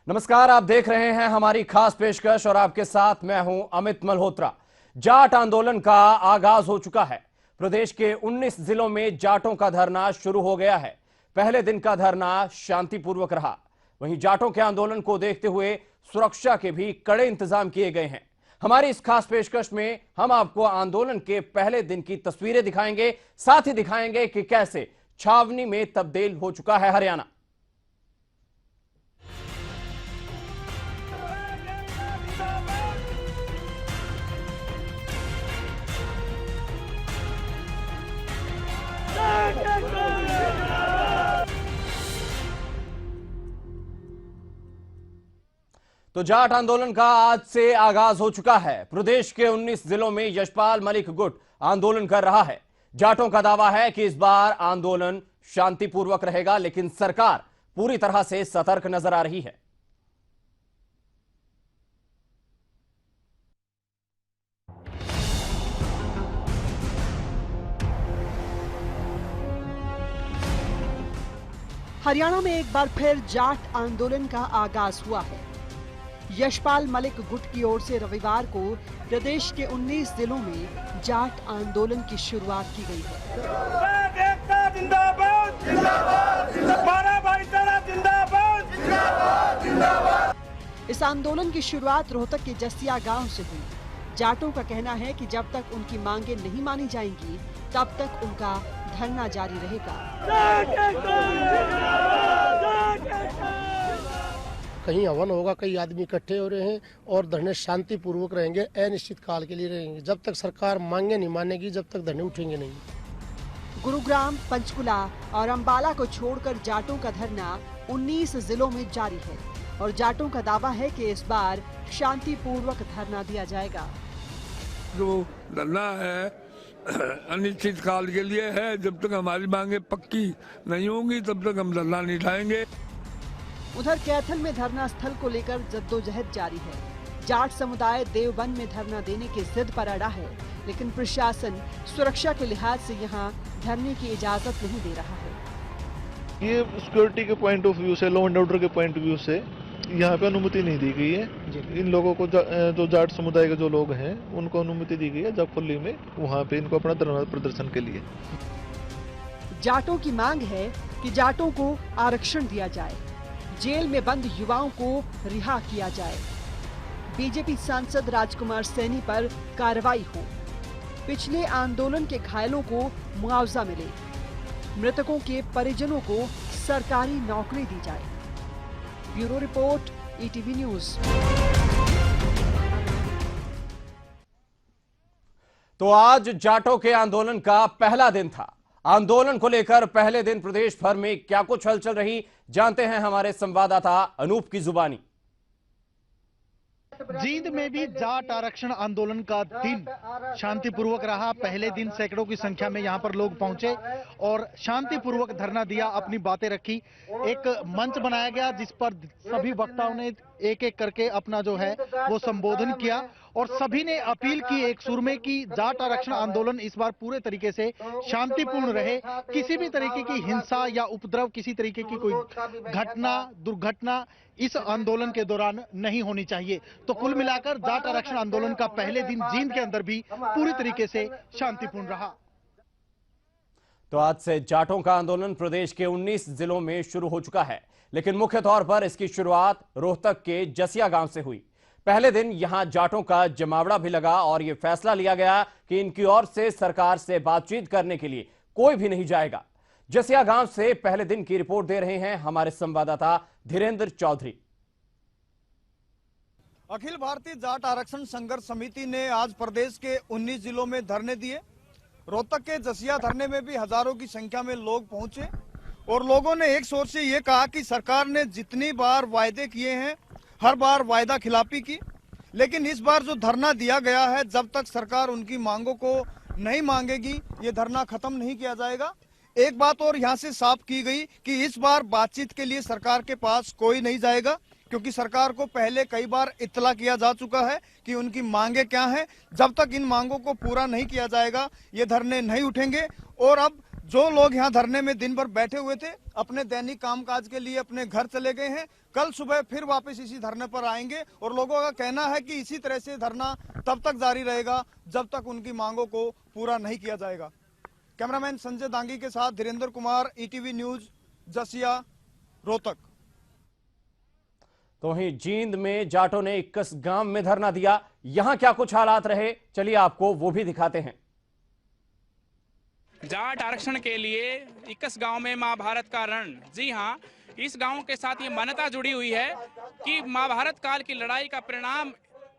नमस्कार, आप देख रहे हैं हमारी खास पेशकश और आपके साथ मैं हूं अमित मल्होत्रा। जाट आंदोलन का आगाज हो चुका है। प्रदेश के 19 जिलों में जाटों का धरना शुरू हो गया है। पहले दिन का धरना शांतिपूर्वक रहा। वहीं जाटों के आंदोलन को देखते हुए सुरक्षा के भी कड़े इंतजाम किए गए हैं। हमारी इस खास पेशकश में हम आपको आंदोलन के पहले दिन की तस्वीरें दिखाएंगे, साथ ही दिखाएंगे कि कैसे छावनी में तब्दील हो चुका है हरियाणा। तो जाट आंदोलन का आज से आगाज हो चुका है। प्रदेश के 19 जिलों में यशपाल मलिक गुट आंदोलन कर रहा है। जाटों का दावा है कि इस बार आंदोलन शांतिपूर्वक रहेगा, लेकिन सरकार पूरी तरह से सतर्क नजर आ रही है। हरियाणा में एक बार फिर जाट आंदोलन का आगाज हुआ है। यशपाल मलिक गुट की ओर से रविवार को प्रदेश के 19 जिलों में जाट आंदोलन की शुरुआत की गई है। इस आंदोलन की शुरुआत रोहतक के जसिया गांव से हुई। जाटों का कहना है कि जब तक उनकी मांगें नहीं मानी जाएंगी, तब तक उनका धरना जारी रहेगा। कहीं हवन होगा, कई आदमी इकट्ठे हो रहे हैं और धरने शांतिपूर्वक रहेंगे, अनिश्चित काल के लिए रहेंगे। जब तक सरकार मांगे नहीं मानेगी, जब तक धरने उठेंगे नहीं। गुरुग्राम, पंचकुला और अंबाला को छोड़कर जाटों का धरना 19 जिलों में जारी है और जाटों का दावा है कि इस बार शांतिपूर्वक धरना दिया जाएगा। जो धरना है अनिश्चित काल के लिए है। जब तक हमारी मांगे पक्की नहीं होंगी, तब तक हम धरना नहीं उठाएंगे। उधर कैथल में धरना स्थल को लेकर जद्दोजहद जारी है। जाट समुदाय देवबन में धरना देने की जिद पर अड़ा है, लेकिन प्रशासन सुरक्षा के लिहाज से यहां धरने की इजाजत नहीं दे रहा है। ये सिक्योरिटी के पॉइंट ऑफ व्यू से, लॉ एंड ऑर्डर के पॉइंट ऑफ व्यू से यहाँ पे अनुमति नहीं दी गई है। इन लोगों को जो जाट समुदाय के जो लोग हैं, उनको अनुमति दी गई है जफुल्ली में, वहाँ पे इनको अपना धरना प्रदर्शन के लिए। जाटों की मांग है कि जाटों को आरक्षण दिया जाए, जेल में बंद युवाओं को रिहा किया जाए, बीजेपी सांसद राजकुमार सैनी पर कार्रवाई हो, पिछले आंदोलन के घायलों को मुआवजा मिले, मृतकों के परिजनों को सरकारी नौकरी दी जाए। Bureau report, ETV news. तो आज जाटों के आंदोलन का पहला दिन था। आंदोलन को लेकर पहले दिन प्रदेश भर में क्या कुछ हलचल रही, जानते हैं हमारे संवाददाता अनूप की जुबानी। जींद में भी जाट आरक्षण आंदोलन का दिन शांतिपूर्वक रहा। पहले दिन सैकड़ों की संख्या में यहां पर लोग पहुंचे और शांतिपूर्वक धरना दिया, अपनी बातें रखी। एक मंच बनाया गया जिस पर सभी वक्ताओं ने एक एक करके अपना जो है वो संबोधन किया और सभी ने अपील की एक सुर में कि जाट आरक्षण आंदोलन इस बार पूरे तरीके से शांतिपूर्ण रहे। किसी भी तरीके की हिंसा या उपद्रव, किसी तरीके की कोई घटना, दुर्घटना इस आंदोलन के दौरान नहीं होनी चाहिए। तो कुल मिलाकर जाट आरक्षण आंदोलन का पहले दिन जींद के अंदर भी पूरी तरीके से शांतिपूर्ण रहा। तो आज से जाटों का आंदोलन प्रदेश के 19 जिलों में शुरू हो चुका है, लेकिन मुख्य तौर पर इसकी शुरुआत रोहतक के जसिया गांव से हुई। पहले दिन यहां जाटों का जमावड़ा भी लगा और यह फैसला लिया गया कि इनकी ओर से सरकार से बातचीत करने के लिए कोई भी नहीं जाएगा। जसिया गांव से पहले दिन की रिपोर्ट दे रहे हैं हमारे संवाददाता धीरेन्द्र चौधरी। अखिल भारतीय जाट आरक्षण संघर्ष समिति ने आज प्रदेश के 19 जिलों में धरने दिए। रोहतक के जसिया धरने में भी हजारों की संख्या में लोग पहुंचे और लोगों ने एक शोर से ये कहा कि सरकार ने जितनी बार वायदे किए हैं, हर बार वायदा खिलाफी की, लेकिन इस बार जो धरना दिया गया है, जब तक सरकार उनकी मांगों को नहीं मांगेगी, ये धरना खत्म नहीं किया जाएगा। एक बात और यहाँ से साफ की गई कि इस बार बातचीत के लिए सरकार के पास कोई नहीं जाएगा, क्योंकि सरकार को पहले कई बार इत्तला किया जा चुका है कि उनकी मांगे क्या हैं। जब तक इन मांगों को पूरा नहीं किया जाएगा, ये धरने नहीं उठेंगे। और अब जो लोग यहाँ धरने में दिन भर बैठे हुए थे अपने दैनिक कामकाज के लिए अपने घर चले गए हैं। कल सुबह फिर वापस इसी धरने पर आएंगे और लोगों का कहना है कि इसी तरह से धरना तब तक जारी रहेगा जब तक उनकी मांगों को पूरा नहीं किया जाएगा। कैमरामैन संजय दांगी के साथ धीरेन्द्र कुमार, ईटीवी न्यूज, जसिया, रोहतक। तो वहीं जींद में जाटों ने 21 गांव में धरना दिया। यहां क्या कुछ हालात रहे, चलिए आपको वो भी दिखाते हैं। जाट आरक्षण के लिए 21 गांव में महाभारत का रण। जी हां, इस गांव के साथ ये मान्यता जुड़ी हुई है कि महाभारत काल की लड़ाई का परिणाम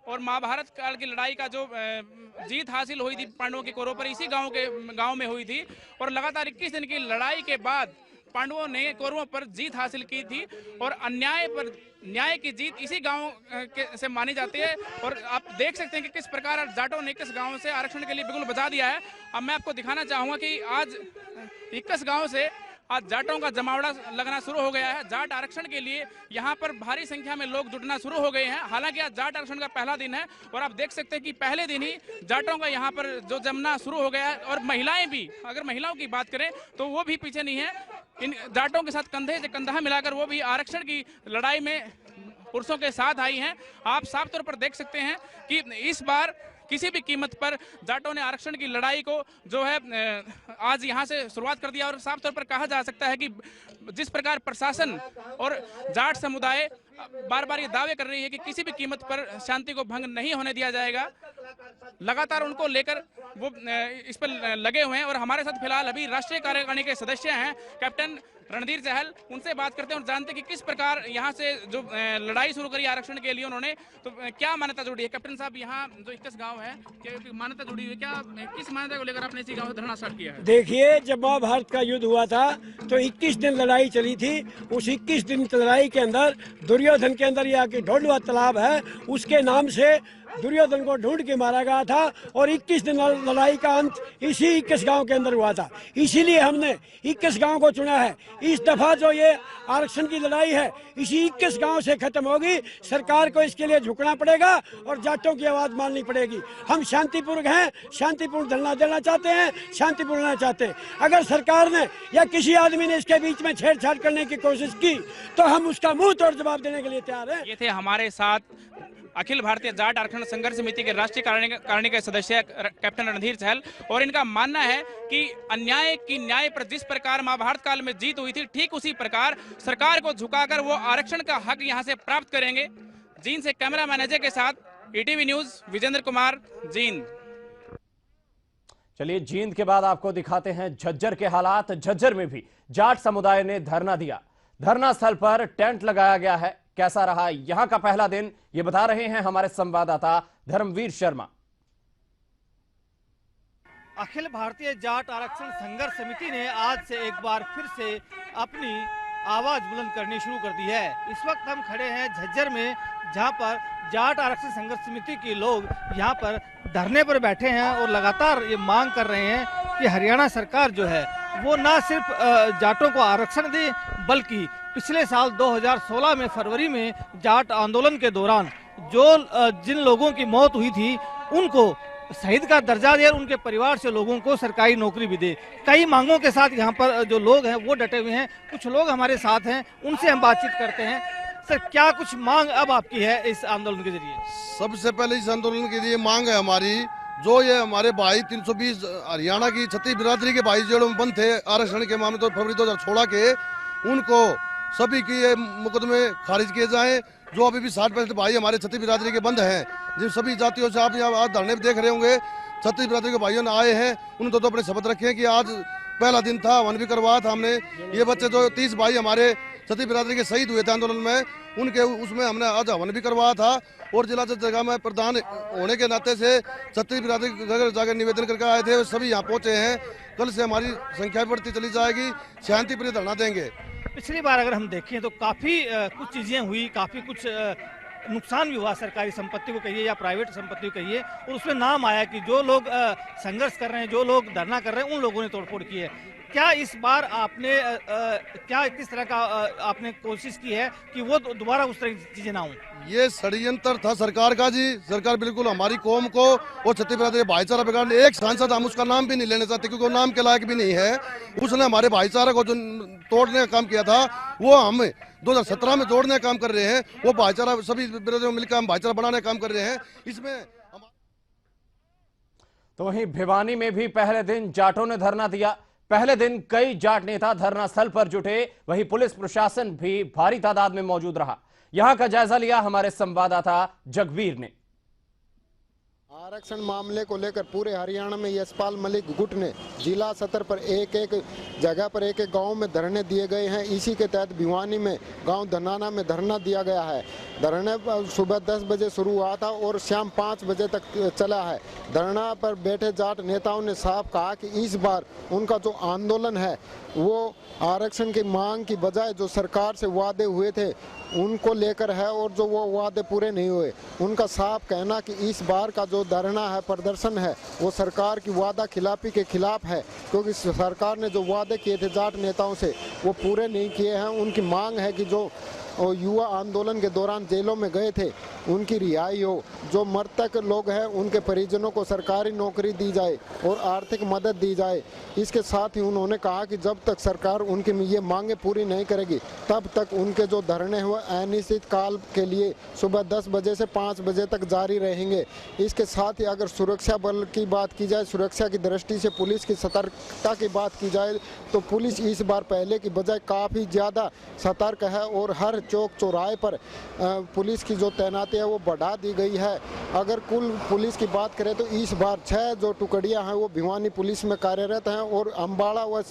और महाभारत काल की लड़ाई का जो जीत हासिल हुई थी पांडवों के कौरवों पर, इसी गांव में हुई थी। और लगातार 21 दिन की लड़ाई के बाद पांडवों ने कौरवों पर जीत हासिल की थी और अन्याय पर न्याय की जीत इसी गांव से मानी जाती है। और आप देख सकते हैं कि किस प्रकार जाटों ने 21 गांव से आरक्षण के लिए बिगुल बजा दिया है। अब मैं आपको दिखाना चाहूंगा कि आज 21 गांव से आज जाटों का जमावड़ा लगना शुरू हो गया है। जाट आरक्षण के लिए यहाँ पर भारी संख्या में लोग जुटना शुरू हो गए हैं। हालांकि आज जाट आरक्षण का पहला दिन है और आप देख सकते हैं कि पहले दिन ही जाटों का यहाँ पर जो जमना शुरू हो गया है। और महिलाएं भी, अगर महिलाओं की बात करें तो वो भी पीछे नहीं है। इन जाटों के साथ कंधे से कंधा मिलाकर वो भी आरक्षण की लड़ाई में पुरुषों के साथ आई हैं। आप साफ तौर पर देख सकते हैं कि इस बार किसी भी कीमत पर जाटों ने आरक्षण की लड़ाई को जो है आज यहां से शुरुआत कर दिया। और साफ तौर पर कहा जा सकता है कि जिस प्रकार प्रशासन और जाट समुदाय बार बार ये दावे कर रही है कि किसी भी कीमत पर शांति को भंग नहीं होने दिया जाएगा, लगातार उनको लेकर वो इस पर लगे हुए हैं। और हमारे साथ फिलहाल अभी राष्ट्रीय कार्यकारिणी के सदस्य हैं कैप्टन रणधीर चहल, उनसे बात करते हैं और जानते हैं कि किस प्रकार यहाँ से जो लड़ाई शुरू करी आरक्षण के लिए उन्होंने, तो क्या मान्यता जुड़ी है। कैप्टन साहब, यहाँ जो 21 गांव है, क्या मान्यता जुड़ी हुई है, क्या किस मान्यता को लेकर आपने इसी गांव से धरना स्टार्ट किया है। देखिए, जब महाभारत का युद्ध हुआ था तो 21 दिन लड़ाई चली थी। उस 21 दिन की लड़ाई के अंदर दुर्योधन के अंदर यहाँ की ढोलवा तालाब है, उसके नाम से दुर्योधन को ढूंढ के मारा गया था। और 21 दिन लड़ाई का अंत इसी 21 गांव के अंदर हुआ था। इसीलिए हमने 21 गांव को चुना है। इस दफा जो ये आरक्षण की लड़ाई है इसी 21 गांव से खत्म होगी। सरकार को इसके लिए झुकना पड़ेगा और जाटों की आवाज माननी पड़ेगी। हम शांतिपूर्वक हैं, शांतिपूर्ण धरना देना चाहते हैं, शांतिपूर्ण रहना चाहते हैं। अगर सरकार ने या किसी आदमी ने इसके बीच में छेड़छाड़ करने की कोशिश की तो हम उसका मुंह तोड़ जवाब देने के लिए तैयार हैं। ये थे हमारे साथ अखिल भारतीय जाट आरक्षण संघर्ष समिति के राष्ट्रीय कार्यकारिणी के सदस्य कैप्टन रणधीर चहल। और इनका मानना है कि अन्याय की न्याय पर जिस प्रकार महाभारत काल में जीत हुई थी, ठीक उसी प्रकार सरकार को झुकाकर वो आरक्षण का हक यहां से प्राप्त करेंगे। जींद से कैमरा मैनेजर के साथ ईटीवी न्यूज विजेंद्र कुमार, जींद। चलिए, जींद के बाद आपको दिखाते हैं झज्जर के हालात। झज्जर में भी जाट समुदाय ने धरना दिया। धरना स्थल पर टेंट लगाया गया है। कैसा रहा यहां का पहला दिन, ये बता रहे हैं हमारे संवाददाता धर्मवीर शर्मा। अखिल भारतीय जाट आरक्षण संघर्ष समिति ने आज से एक बार फिर से अपनी आवाज बुलंद करनी शुरू कर दी है। इस वक्त हम खड़े हैं झज्जर में, जहां पर जाट आरक्षण संघर्ष समिति के लोग यहां पर धरने पर बैठे हैं और लगातार ये मांग कर रहे हैं कि हरियाणा सरकार जो है वो ना सिर्फ जाटों को आरक्षण दे, बल्कि पिछले साल 2016 में फरवरी में जाट आंदोलन के दौरान जो जिन लोगों की मौत हुई थी उनको शहीद का दर्जा दे और उनके परिवार से लोगों को सरकारी नौकरी भी दे। कई मांगों के साथ यहाँ पर जो लोग हैं वो डटे हुए हैं। कुछ लोग हमारे साथ हैं, उनसे हम बातचीत करते हैं। सर, क्या कुछ मांग अब आपकी है इस आंदोलन के जरिए? सबसे पहले इस आंदोलन के लिए मांग है हमारी, जो ये हमारे भाई 320 हरियाणा की छत्तीस बिरादरी के भाई जेलों में बंद थे आरक्षण के मामले, तो फरवरी 2016 के, उनको सभी की ये मुकदमे खारिज किए जाएं। जो अभी भी 60% भाई हमारे छत्तीस बिरादरी के बंद हैं, जिन सभी जातियों से आप यहाँ आज धरने देख रहे होंगे, छत्तीस बिरादरी के भाइयों ने आए हैं। उन्होंने तो अपने शपथ रखे हैं कि आज पहला दिन था, वन भी करवाया था हमने। ये बच्चे जो 30 भाई हमारे छत्तीस बिरादरी के शहीद हुए थे आंदोलन में, उनके उसमें हमने आज हवन भी करवाया था। और जिला जगह में प्रधान होने के नाते से छत्तीस बिरादरी जाकर निवेदन करके आए थे, सभी यहाँ पहुँचे हैं। कल से हमारी संख्या बढ़ती चली जाएगी, शांतिप्रिय धरना देंगे। पिछली बार अगर हम देखें तो काफ़ी कुछ चीज़ें हुई, काफ़ी कुछ नुकसान भी हुआ, सरकारी संपत्ति को कहिए या प्राइवेट संपत्ति को कहिए, और उसमें नाम आया कि जो लोग संघर्ष कर रहे हैं, जो लोग धरना कर रहे हैं, उन लोगों ने तोड़फोड़ की है। क्या इस बार आपने क्या किस तरह का आपने कोशिश की है कि वो दोबारा उस तरह की चीजें ना हो? ये षड्यंत्र था सरकार का जी। सरकार बिल्कुल हमारी कौम को और छत्तीस बिरादरी भाईचारा बिगाड़ने, एक सांसद हम उसका नाम भी नहीं लेना चाहते क्योंकि वो नाम के लायक भी नहीं है। उसने हमारे भाईचारा को जो तोड़ने का काम किया था वो हम 2017 में जोड़ने का काम कर रहे हैं। वो भाईचारा सभी बिरादरियों मिलकर हम भाईचारा बनाने का काम कर रहे हैं। इसमें तो वहीं भिवानी में भी पहले दिन जाटों ने धरना दिया। पहले दिन कई जाट नेता धरना स्थल पर जुटे, वहीं पुलिस प्रशासन भी भारी तादाद में मौजूद रहा। यहां का जायजा लिया हमारे संवाददाता जगवीर ने। आरक्षण मामले को लेकर पूरे हरियाणा में यशपाल मलिक गुट ने जिला सतर पर एक एक जगह पर एक एक गांव में धरने दिए गए हैं। इसी के तहत भिवानी में गांव धनाना में धरना दिया गया है। धरने सुबह 10 बजे शुरू हुआ था और शाम 5 बजे तक चला है। धरना पर बैठे जाट नेताओं ने साफ कहा कि इस बार उनका जो आंदोलन है वो आरक्षण की मांग की बजाय जो सरकार से वादे हुए थे उनको लेकर है और जो वो वादे पूरे नहीं हुए। उनका साफ कहना कि इस बार का जो धरना है, प्रदर्शन है, वो सरकार की वादा खिलाफी के खिलाफ है, क्योंकि सरकार ने जो वादे किए थे जाट नेताओं से वो पूरे नहीं किए हैं। उनकी मांग है कि जो युवा आंदोलन के दौरान जेलों में गए थे उनकी रिहाई हो, जो मृतक लोग हैं उनके परिजनों को सरकारी नौकरी दी जाए और आर्थिक मदद दी जाए। इसके साथ ही उन्होंने कहा कि जब तक सरकार उनकी ये मांगे पूरी नहीं करेगी तब तक उनके जो धरने हुए अनिश्चित काल के लिए सुबह 10 बजे से 5 बजे तक जारी रहेंगे। इसके साथ ही अगर सुरक्षा बल की बात की जाए, सुरक्षा की दृष्टि से पुलिस की सतर्कता की बात की जाए तो पुलिस इस बार पहले की बजाय काफ़ी ज़्यादा सतर्क है और हर चौक चौराहे पर पुलिस की जो तैनाती है वो बढ़ा दी गई है। अगर कुल पुलिस की बात करें तो इस बार 6 जो टुकड़ियां हैं वो भिवानी पुलिस में कार्यरत हैं और अम्बाड़ा व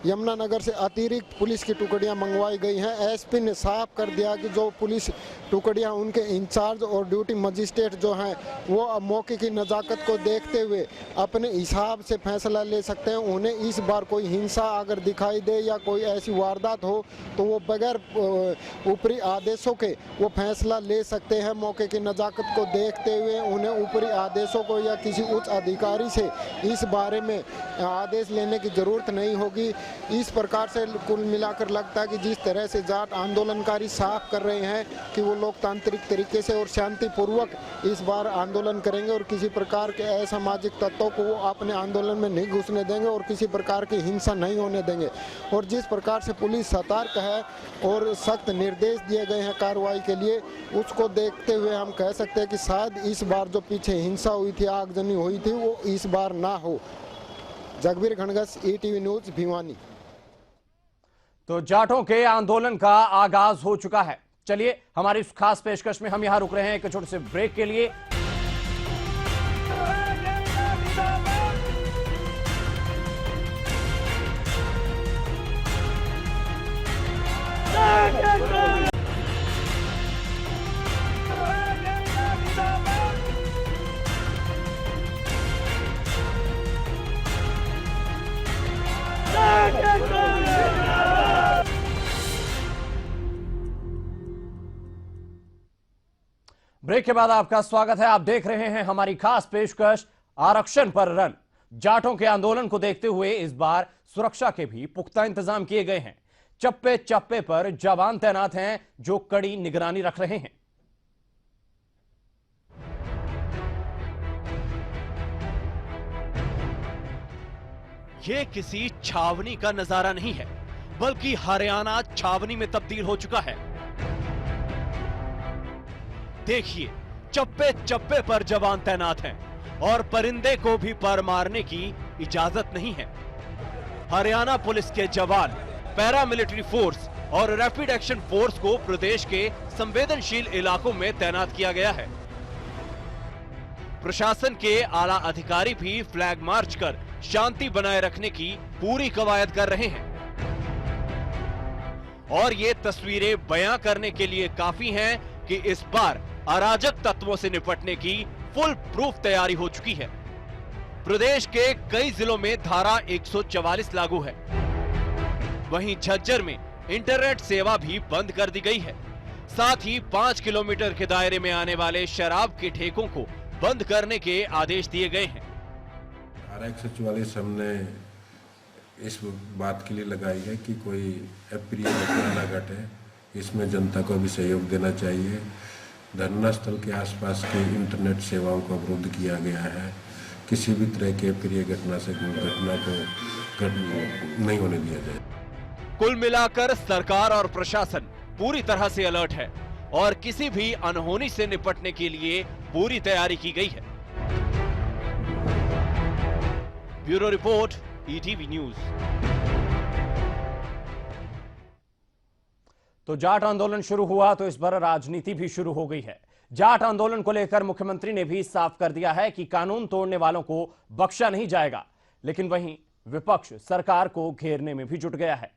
यमुनानगर से अतिरिक्त पुलिस की टुकड़ियां मंगवाई गई हैं। एसपी ने साफ कर दिया कि जो पुलिस टुकड़ियां उनके इंचार्ज और ड्यूटी मजिस्ट्रेट जो हैं वो मौके की नज़ाकत को देखते हुए अपने हिसाब से फैसला ले सकते हैं। उन्हें इस बार कोई हिंसा अगर दिखाई दे या कोई ऐसी वारदात हो तो वो बगैर ऊपरी आदेशों के वो फैसला ले सकते हैं। मौके की नज़ाकत को देखते हुए उन्हें ऊपरी आदेशों को या किसी उच्च अधिकारी से इस बारे में आदेश लेने की ज़रूरत नहीं होगी। इस प्रकार से कुल मिलाकर लगता है कि जिस तरह से जाट आंदोलनकारी साफ कर रहे हैं कि वो लोकतांत्रिक तरीके से और शांतिपूर्वक इस बार आंदोलन करेंगे और किसी प्रकार के असामाजिक तत्वों को वो अपने आंदोलन में नहीं घुसने देंगे और किसी प्रकार की हिंसा नहीं होने देंगे। और जिस प्रकार से पुलिस सतर्क है और सख्त निर्देश दिए गए हैं कार्रवाई के लिए, उसको देखते हुए हम कह सकते हैं कि शायद इस बार जो पीछे हिंसा हुई थी, आगजनी हुई थी, वो इस बार ना हो। Jagveer Ghanghas, ETV news, Bhiwani. तो जाटों के आंदोलन का आगाज हो चुका है। चलिए हमारी इस खास पेशकश में हम यहां रुक रहे हैं एक छोटे से ब्रेक के लिए। ब्रेक के बाद आपका स्वागत है। आप देख रहे हैं हमारी खास पेशकश आरक्षण पर रन। जाटों के आंदोलन को देखते हुए इस बार सुरक्षा के भी पुख्ता इंतजाम किए गए हैं। चप्पे चप्पे पर जवान तैनात हैं जो कड़ी निगरानी रख रहे हैं। ये किसी छावनी का नजारा नहीं है, बल्कि हरियाणा छावनी में तब्दील हो चुका है। देखिए, चप्पे चप्पे पर जवान तैनात हैं और परिंदे को भी पर मारने की इजाजत नहीं है। हरियाणा पुलिस के जवान, पैरामिलिट्री फोर्स और रैपिड एक्शन फोर्स को प्रदेश के संवेदनशील इलाकों में तैनात किया गया है। प्रशासन के आला अधिकारी भी फ्लैग मार्च कर शांति बनाए रखने की पूरी कवायद कर रहे हैं और ये तस्वीरें बयां करने के लिए काफी हैं कि इस बार अराजक तत्वों से निपटने की फुल प्रूफ तैयारी हो चुकी है। प्रदेश के कई जिलों में धारा 144 लागू है। वहीं झज्जर में इंटरनेट सेवा भी बंद कर दी गई है। साथ ही 5 किलोमीटर के दायरे में आने वाले शराब के ठेकों को बंद करने के आदेश दिए गए हैं। धारा 144 हमने इस बात के लिए लगाई है कि कोई अप्रिय घटना न घटे, इसमें जनता को भी सहयोग देना चाहिए। धरना स्थल के आसपास के इंटरनेट सेवाओं को अवरुद्ध किया गया है। किसी भी तरह के अप्रिय घटना को नहीं होने दिया जाए। कुल मिलाकर सरकार और प्रशासन पूरी तरह से अलर्ट है और किसी भी अनहोनी से निपटने के लिए पूरी तैयारी की गई है। Bureau report, ETV news. तो जाट आंदोलन शुरू हुआ तो इस बार राजनीति भी शुरू हो गई है। जाट आंदोलन को लेकर मुख्यमंत्री ने भी साफ कर दिया है कि कानून तोड़ने वालों को बख्शा नहीं जाएगा, लेकिन वहीं विपक्ष सरकार को घेरने में भी जुट गया है।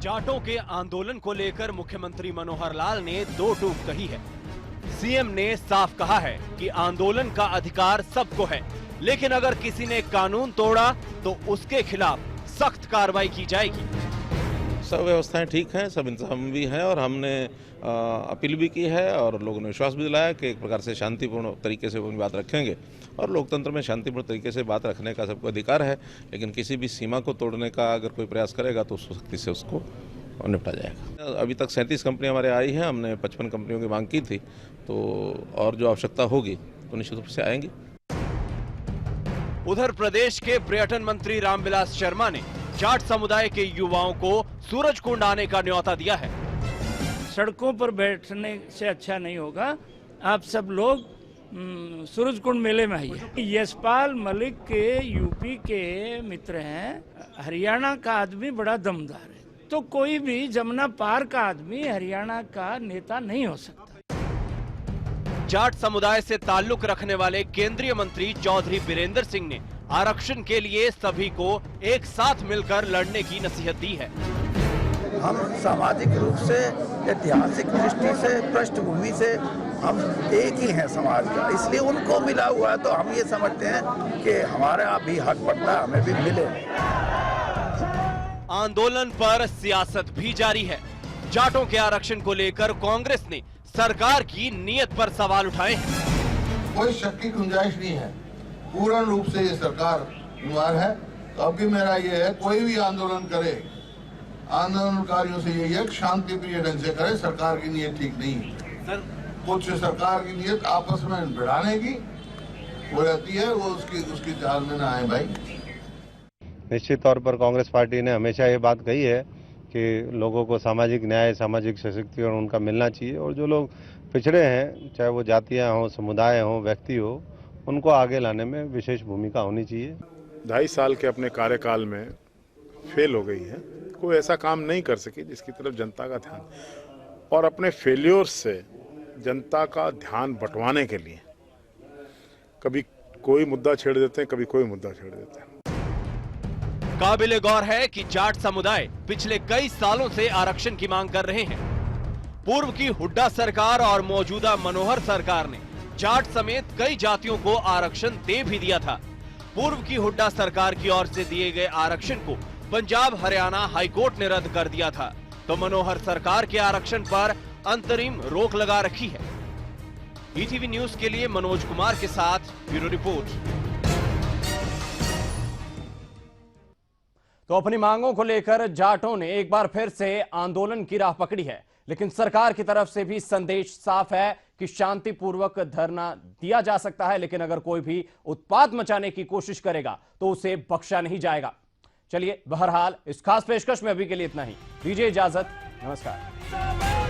जाटों के आंदोलन को लेकर मुख्यमंत्री मनोहर लाल ने दो टूक कही है। सीएम ने साफ कहा है कि आंदोलन का अधिकार सबको है, लेकिन अगर किसी ने कानून तोड़ा तो उसके खिलाफ सख्त कार्रवाई की जाएगी। सब व्यवस्थाएं ठीक हैं, सब इंतजाम भी हैं और हमने अपील भी की है और लोगों ने विश्वास भी दिलाया कि एक प्रकार से शांतिपूर्ण तरीके से अपनी बात रखेंगे और लोकतंत्र में शांतिपूर्ण तरीके से बात रखने का सबको अधिकार है, लेकिन किसी भी सीमा को तोड़ने का अगर कोई प्रयास करेगा तो सख्ती से उसको निपटा जाएगा। अभी तक 37 कंपनियां हमारे आई हैं, हमने 55 कंपनियों की मांग की थी, तो और जो आवश्यकता होगी तो निश्चित रूप से आएंगी। उधर प्रदेश के पर्यटन मंत्री रामविलास शर्मा ने जाट समुदाय के युवाओं को सूरजकुंड आने का न्योता दिया है। सड़कों पर बैठने से अच्छा नहीं होगा, आप सब लोग सूरजकुंड मेले में आइए। यशपाल मलिक के यूपी के मित्र हैं, हरियाणा का आदमी बड़ा दमदार है, तो कोई भी जमुना पार का आदमी हरियाणा का नेता नहीं हो सकता। जाट समुदाय से ताल्लुक रखने वाले केंद्रीय मंत्री चौधरी बीरेंद्र सिंह ने आरक्षण के लिए सभी को एक साथ मिलकर लड़ने की नसीहत दी है। हम सामाजिक रूप से, ऐतिहासिक दृष्टि से, पृष्ठभूमि से हम एक ही हैं समाज का, इसलिए उनको मिला हुआ है तो हम ये समझते हैं कि हमारा भी हक बनता है, हमें भी मिले। आंदोलन पर सियासत भी जारी है। जाटों के आरक्षण को लेकर कांग्रेस ने सरकार की नीयत पर सवाल उठाए हैं। कोई शक की गुंजाइश नहीं है, पूर्ण रूप से ये सरकार जिम्मेदार है। तो अब भी मेरा ये है, कोई भी आंदोलन करे, आंदोलनकारियों से यही है कि शांति प्रिय ढंग से करे। सरकार की नीयत ठीक नहीं है। कुछ सरकार की नीयत आपस में भिड़ाने की वो रहती है, वो उसकी चाल में ना आए भाई। निश्चित तौर पर कांग्रेस पार्टी ने हमेशा ये बात कही है कि लोगों को सामाजिक न्याय, सामाजिक सशक्तिकरण उनका मिलना चाहिए और जो लोग पिछड़े हैं, चाहे वो जातियाँ हों, समुदाय हों, व्यक्ति हो, उनको आगे लाने में विशेष भूमिका होनी चाहिए। 2.5 साल के अपने कार्यकाल में फेल हो गई है, कोई ऐसा काम नहीं कर सकी जिसकी तरफ जनता का ध्यान, और अपने फेल्योर से जनता का ध्यान बंटवाने के लिए कभी कोई मुद्दा छेड़ देते हैं, कभी कोई मुद्दा छेड़ देते हैं। काबिले गौर है कि जाट समुदाय पिछले कई सालों से आरक्षण की मांग कर रहे हैं। पूर्व की हुड्डा सरकार और मौजूदा मनोहर सरकार ने जाट समेत कई जातियों को आरक्षण दे भी दिया था। पूर्व की हुड्डा सरकार की ओर से दिए गए आरक्षण को पंजाब हरियाणा हाईकोर्ट ने रद्द कर दिया था, तो मनोहर सरकार के आरक्षण पर अंतरिम रोक लगा रखी है। ईटीवी न्यूज के लिए मनोज कुमार के साथ ब्यूरो रिपोर्ट। तो अपनी मांगों को लेकर जाटों ने एक बार फिर से आंदोलन की राह पकड़ी है, लेकिन सरकार की तरफ से भी संदेश साफ है कि शांतिपूर्वक धरना दिया जा सकता है, लेकिन अगर कोई भी उत्पात मचाने की कोशिश करेगा तो उसे बख्शा नहीं जाएगा। चलिए, बहरहाल इस खास पेशकश में अभी के लिए इतना ही। दीजिए इजाजत, नमस्कार।